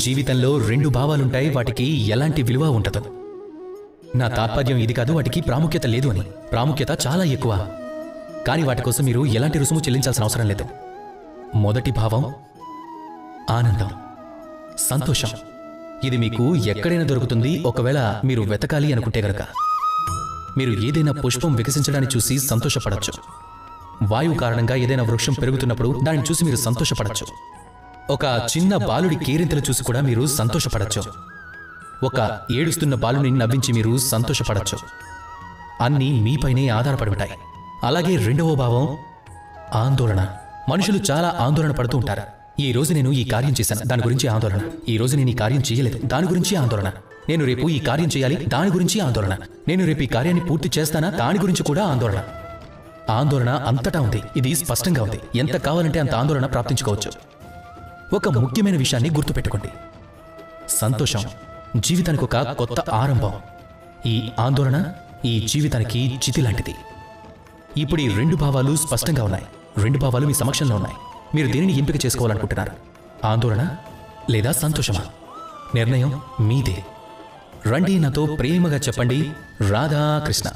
జీవితంలో రెండు భావాలుంటాయి, వాటికి ఎలాంటి విలువ ఉండదు. నా తాత్పర్యం ఇది కాదు, వాటికి ప్రాముఖ్యత లేదు అని. ప్రాముఖ్యత చాలా ఎక్కువ, కానీ వాటి కోసం మీరు ఎలాంటి రుసుము చెల్లించాల్సిన అవసరం లేదు. మొదటి భావం ఆనందం, సంతోషం. ఇది మీకు ఎక్కడైనా దొరుకుతుంది, ఒకవేళ మీరు వెతకాలి అనుకుంటే గనక. మీరు ఏదైనా పుష్పం వికసించడాన్ని చూసి సంతోషపడచ్చు. వాయువు కారణంగా ఏదైనా వృక్షం పెరుగుతున్నప్పుడు దానిని చూసి మీరు సంతోషపడచ్చు. ఒక చిన్న బాలుడి కేరింతలు చూసి కూడా మీరు సంతోషపడచ్చు. ఒక ఏడుస్తున్న బాలుని నవ్వించి మీరు సంతోషపడచ్చు. అన్నీ మీపైనే ఆధారపడి ఉంటాయి. అలాగే రెండవ భావం ఆందోళన. మనుషులు చాలా ఆందోళన పడుతూ ఉంటారు. ఈ రోజు నేను ఈ కార్యం చేశాను, దాని గురించి ఆందోళన. ఈ రోజు నేను ఈ కార్యం చేయలేదు, దాని గురించి ఆందోళన. నేను రేపు ఈ కార్యం చేయాలి, దాని గురించి ఆందోళన. నేను రేపు ఈ కార్యాన్ని పూర్తి చేస్తానా, దాని గురించి కూడా ఆందోళన. ఆందోళన అంతటా ఉంది, ఇది స్పష్టంగా ఉంది. ఎంత కావాలంటే అంత ఆందోళన ప్రాప్తించుకోవచ్చు. ఒక ముఖ్యమైన విషయాన్ని గుర్తుపెట్టుకోండి, సంతోషం జీవితానికి ఒక కొత్త ఆరంభం. ఈ ఆందోళన ఈ జీవితానికి చితి లాంటిది. ఇప్పుడు ఈ రెండు భావాలు స్పష్టంగా ఉన్నాయి. రెండు భావాలు మీ సమక్షంలో ఉన్నాయి. మీరు దేనిని ఎంపిక చేసుకోవాలనుకుంటున్నారు, ఆందోళన లేదా సంతోషమా? నిర్ణయం మీదే. రండి, నాతో ప్రేమగా చెప్పండి, రాధాకృష్ణ.